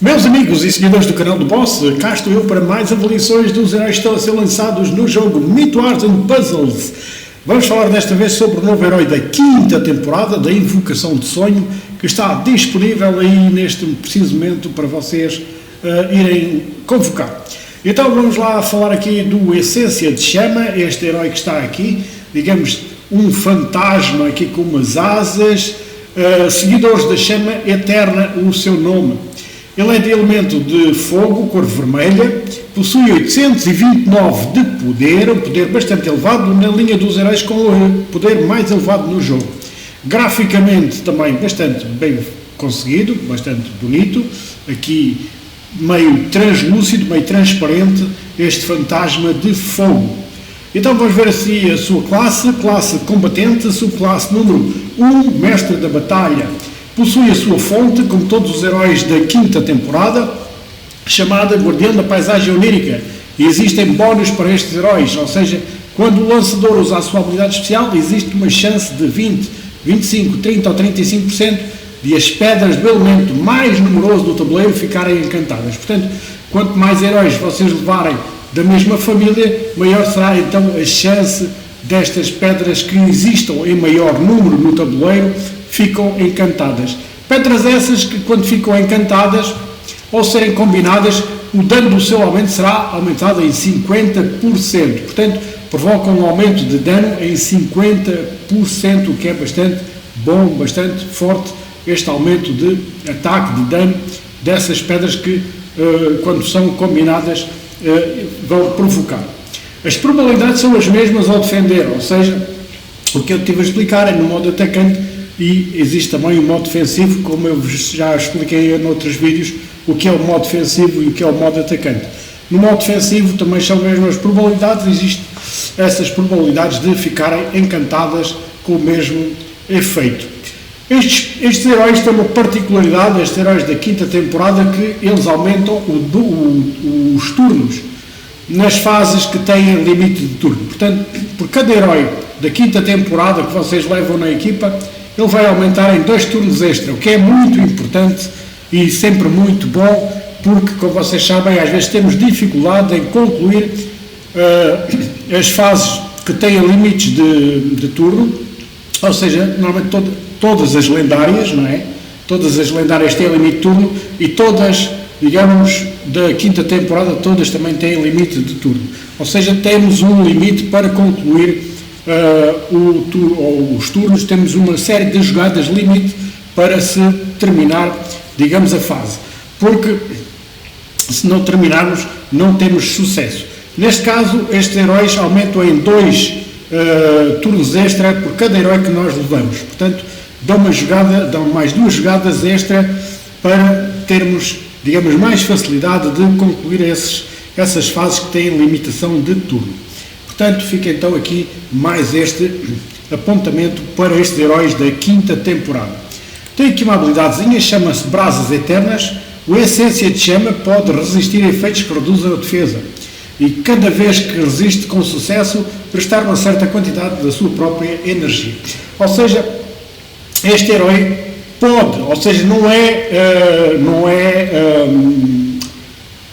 Meus amigos e seguidores do canal do Boss, cá estou eu para mais avaliações dos heróis que estão a ser lançados no jogo Myth Wars and Puzzles. Vamos falar desta vez sobre o novo herói da quinta temporada, da Invocação de Sonho, que está disponível aí neste preciso momento para vocês irem convocar. Então vamos lá falar aqui do Essência de Chama, este herói que está aqui, digamos um fantasma aqui com umas asas, seguidores da chama eterna, o seu nome. Ele é de elemento de fogo, cor vermelha, possui 829 de poder, um poder bastante elevado, na linha dos heróis com o poder mais elevado no jogo. Graficamente também bastante bem conseguido, bastante bonito, aqui meio translúcido, meio transparente, este fantasma de fogo. Então vamos ver assim a sua classe combatente, subclasse número 1, mestre da batalha. Possui a sua fonte, como todos os heróis da quinta temporada, chamada Guardião da Paisagem Onírica. E existem bónus para estes heróis, ou seja, quando o lançador usa a sua habilidade especial, existe uma chance de 20, 25, 30 ou 35% de as pedras do elemento mais numeroso do tabuleiro ficarem encantadas. Portanto, quanto mais heróis vocês levarem da mesma família, maior será então a chance destas pedras que existam em maior número no tabuleiro ficam encantadas. Pedras essas que, quando ficam encantadas ou serem combinadas, o dano do seu aumento será aumentado em 50%. Portanto, provocam um aumento de dano em 50%, o que é bastante bom, bastante forte, este aumento de ataque, de dano dessas pedras que, quando são combinadas, vão provocar. As probabilidades são as mesmas ao defender, ou seja, o que eu estive a explicar é no modo atacante, e existe também o modo defensivo, como eu já expliquei em outros vídeos, o que é o modo defensivo e o que é o modo atacante. No modo defensivo também são as mesmas probabilidades, existem essas probabilidades de ficarem encantadas com o mesmo efeito. Estes heróis têm uma particularidade, estes heróis da quinta temporada, que eles aumentam os turnos nas fases que têm limite de turno. Portanto, por cada herói da quinta temporada que vocês levam na equipa, ele vai aumentar em 2 turnos extra, o que é muito importante e sempre muito bom, porque, como vocês sabem, às vezes temos dificuldade em concluir as fases que têm limites de turno, ou seja, normalmente todas as lendárias, não é? Todas as lendárias têm limite de turno e todas, digamos, da quinta temporada, todas também têm limite de turno. Ou seja, temos um limite para concluir os turnos, temos uma série de jogadas limite para se terminar, digamos, a fase, porque se não terminarmos não temos sucesso. Neste caso, estes heróis aumentam em 2 turnos extra por cada herói que nós levamos, portanto dão mais 2 jogadas extra para termos, digamos, mais facilidade de concluir essas fases que têm limitação de turno. Portanto, fica então aqui mais este apontamento para estes heróis da quinta temporada. Tem aqui uma habilidadezinha, chama-se Brasas Eternas. O Essência de Chama pode resistir a efeitos que reduzem a defesa e, cada vez que resiste com sucesso, prestar uma certa quantidade da sua própria energia. Ou seja, este herói pode, ou seja, não é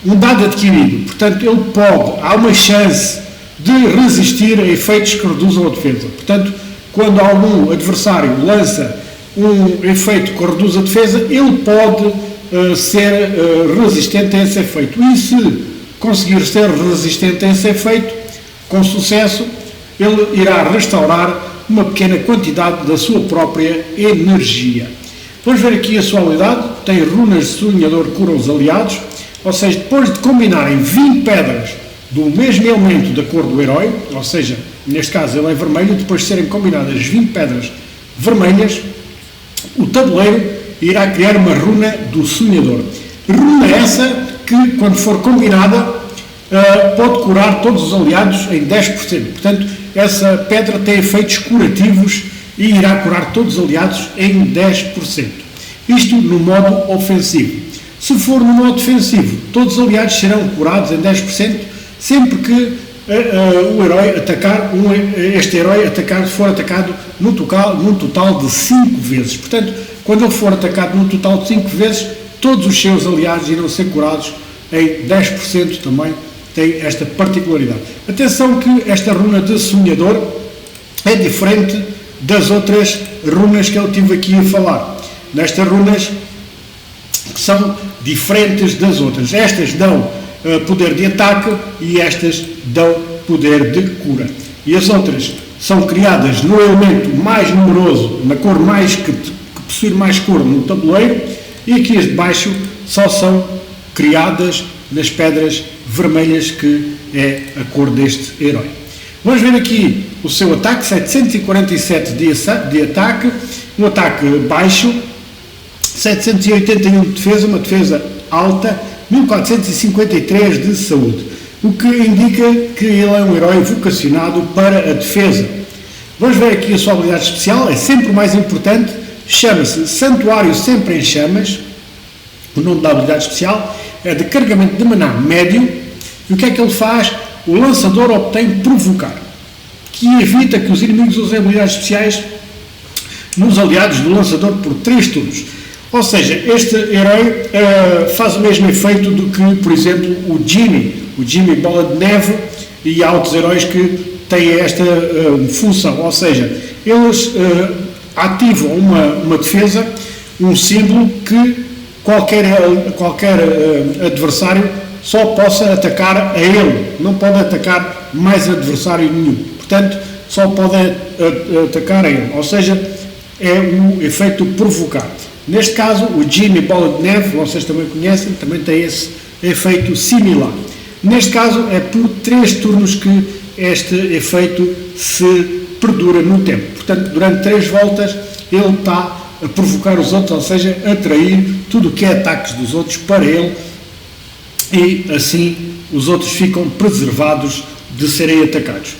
um dado adquirido, portanto, ele pode, há uma chance de resistir a efeitos que reduzam a defesa. Portanto, quando algum adversário lança um efeito que reduz a defesa, ele pode ser resistente a esse efeito. E se conseguir ser resistente a esse efeito, com sucesso, ele irá restaurar uma pequena quantidade da sua própria energia. Vamos ver aqui a sua habilidade. Tem runas de sonhador que curam os aliados, ou seja, depois de combinarem 20 pedras do mesmo elemento da cor do herói, ou seja, neste caso ele é vermelho, depois de serem combinadas 20 pedras vermelhas, o tabuleiro irá criar uma runa do sonhador. Runa essa que, quando for combinada, pode curar todos os aliados em 10%. Portanto, essa pedra tem efeitos curativos e irá curar todos os aliados em 10%. Isto no modo ofensivo. Se for no modo defensivo, todos os aliados serão curados em 10%, sempre que o herói atacar, este herói for atacado num total de 5 vezes. Portanto, quando ele for atacado num total de 5 vezes, todos os seus aliados irão ser curados em 10% também, tem esta particularidade. Atenção que esta runa de sonhador é diferente das outras runas que eu tive aqui a falar. Nestas runas que são diferentes das outras. Estas dão poder de ataque e estas dão poder de cura. E as outras são criadas no elemento mais numeroso, na cor mais que possui mais cor no tabuleiro, e aqui as de baixo só são criadas nas pedras vermelhas, que é a cor deste herói. Vamos ver aqui o seu ataque, 747 de ataque, um ataque baixo, 781 de defesa, uma defesa alta, 1453 de saúde, o que indica que ele é um herói vocacionado para a defesa. Vamos ver aqui a sua habilidade especial, é sempre o mais importante, chama-se Santuário Sempre em Chamas. O nome da habilidade especial é de carregamento de maná médio. E o que é que ele faz? O lançador obtém provocar, que evita que os inimigos usem habilidades especiais nos aliados do lançador por 3 turnos. Ou seja, este herói faz o mesmo efeito do que, por exemplo, o Jimmy Bola de Neve, e há outros heróis que têm esta função. Ou seja, eles ativam uma defesa, um símbolo que qualquer adversário só possa atacar a ele, não pode atacar mais adversário nenhum, portanto só pode atacar a ele, ou seja, é o efeito provocar. Neste caso, o Jimmy Bola de Neve, vocês também conhecem, também tem esse efeito similar. Neste caso é por 3 turnos que este efeito se perdura no tempo, portanto durante 3 voltas ele está a provocar os outros, ou seja, atrair tudo o que é ataques dos outros para ele, e assim os outros ficam preservados de serem atacados.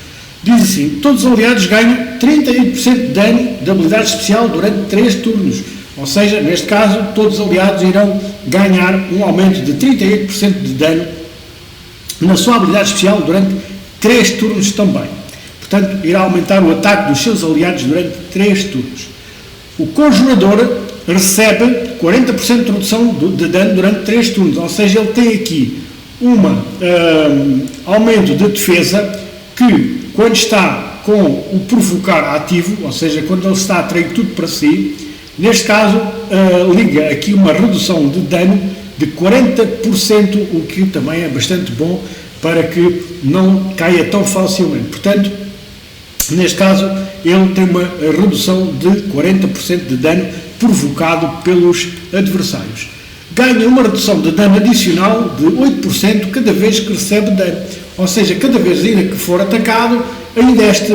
Diz assim: todos os aliados ganham 38% de dano de habilidade especial durante 3 turnos, ou seja, neste caso todos os aliados irão ganhar um aumento de 38% de dano na sua habilidade especial durante 3 turnos também. Portanto, irá aumentar o ataque dos seus aliados durante 3 turnos. O Conjurador recebe 40% de redução de dano durante 3 turnos, ou seja, ele tem aqui um aumento de defesa que, quando está com o provocar ativo, ou seja, quando ele está a atrair tudo para si, neste caso liga aqui uma redução de dano de 40%, o que também é bastante bom para que não caia tão facilmente. Portanto, neste caso, ele tem uma redução de 40% de dano provocado pelos adversários. Ganha uma redução de dano adicional de 8% cada vez que recebe dano. Ou seja, cada vez ainda que for atacado, ainda este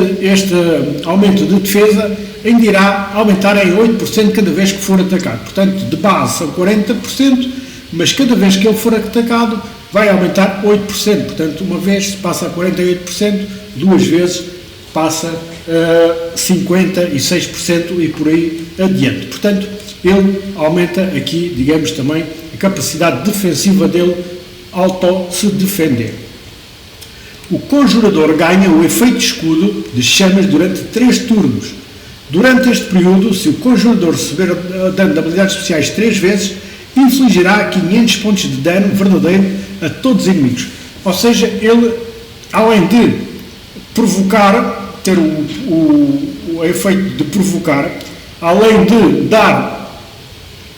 aumento de defesa ainda irá aumentar em 8% cada vez que for atacado. Portanto, de base são 40%, mas cada vez que ele for atacado vai aumentar 8%. Portanto, uma vez se passa a 48%, 2 vezes passa a 56% e por aí adiante. Portanto, ele aumenta aqui, digamos, também a capacidade defensiva dele auto-se defender. O Conjurador ganha o efeito escudo de chamas durante 3 turnos. Durante este período, se o Conjurador receber dano de habilidades especiais 3 vezes, infligirá 500 pontos de dano verdadeiro a todos os inimigos. Ou seja, ele, além de provocar, ter o efeito de provocar, além de dar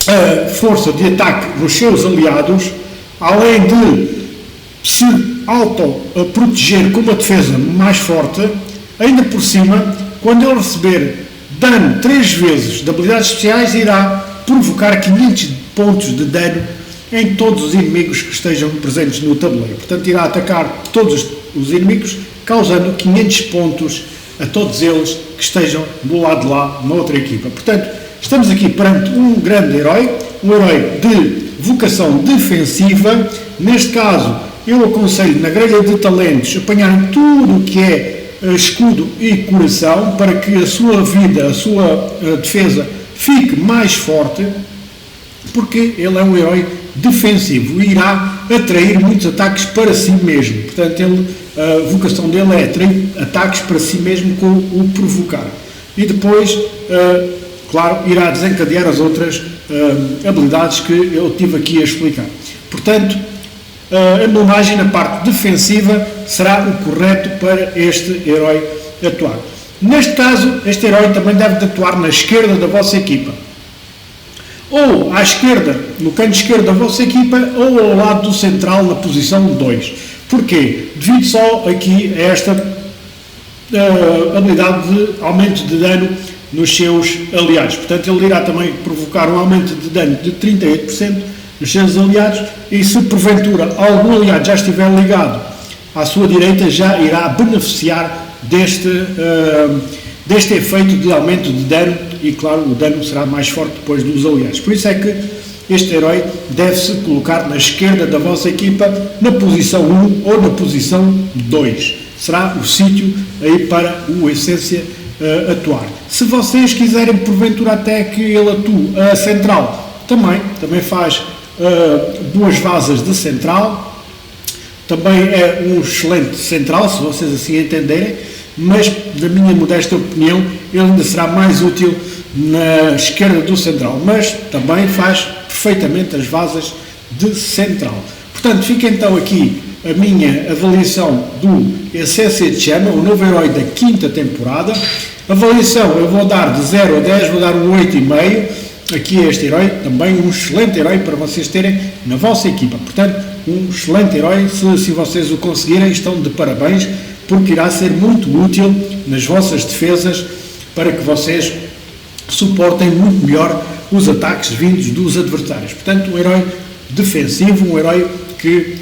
a força de ataque nos seus aliados, além de se auto-proteger com uma defesa mais forte, ainda por cima, quando ele receber dano 3 vezes de habilidades especiais, irá provocar 500 pontos de dano em todos os inimigos que estejam presentes no tabuleiro. Portanto, irá atacar todos os inimigos, causando 500 pontos a todos eles que estejam do lado de lá, na outra equipa. Portanto, estamos aqui perante um grande herói, um herói de vocação defensiva. Neste caso, eu aconselho na grelha de talentos apanharem tudo o que é escudo e coração, para que a sua vida, a sua defesa fique mais forte, porque ele é um herói defensivo e irá atrair muitos ataques para si mesmo. Portanto, a vocação dele é atrair ataques para si mesmo com o provocar. E depois claro, irá desencadear as outras habilidades que eu tive aqui a explicar. Portanto, a emblomagem na parte defensiva será o correto para este herói atuar. Neste caso, este herói também deve de atuar na esquerda da vossa equipa. Ou à esquerda, no canto esquerdo da vossa equipa, ou ao lado do central, na posição 2. Porquê? Devido só aqui a esta habilidade de aumento de dano nos seus aliados. Portanto, ele irá também provocar um aumento de dano de 38% nos seus aliados, e se porventura algum aliado já estiver ligado à sua direita, já irá beneficiar deste efeito de aumento de dano, e claro, o dano será mais forte depois dos aliados. Por isso é que este herói deve-se colocar na esquerda da vossa equipa, na posição 1 ou na posição 2. Será o sítio aí para o Essência atuar. Se vocês quiserem porventura até que ele atue a central, também faz duas vasas de central, também é um excelente central, se vocês assim entenderem, mas na minha modesta opinião ele ainda será mais útil na esquerda do central, mas também faz perfeitamente as vasas de central. Portanto, fica então aqui a minha avaliação do Essência de Chama, o novo herói da 5ª temporada. Avaliação, eu vou dar de 0 a 10, vou dar um 8,5. Aqui este herói, também um excelente herói para vocês terem na vossa equipa. Portanto, um excelente herói, se vocês o conseguirem, estão de parabéns, porque irá ser muito útil nas vossas defesas para que vocês suportem muito melhor os ataques vindos dos adversários. Portanto, um herói defensivo, um herói que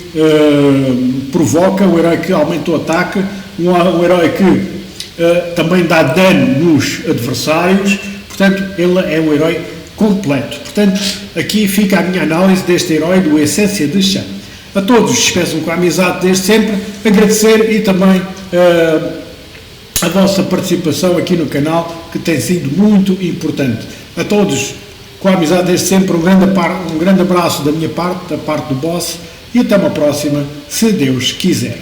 provoca, um herói que aumenta o ataque, um herói que também dá dano nos adversários. Portanto, ele é um herói completo. Portanto, aqui fica a minha análise deste herói do Essência de Chama. A todos, despeço com a amizade desde sempre, agradecer e também a vossa participação aqui no canal, que tem sido muito importante. A todos, com a amizade desde sempre, um grande abraço da minha parte, da parte do boss, e até uma próxima, se Deus quiser.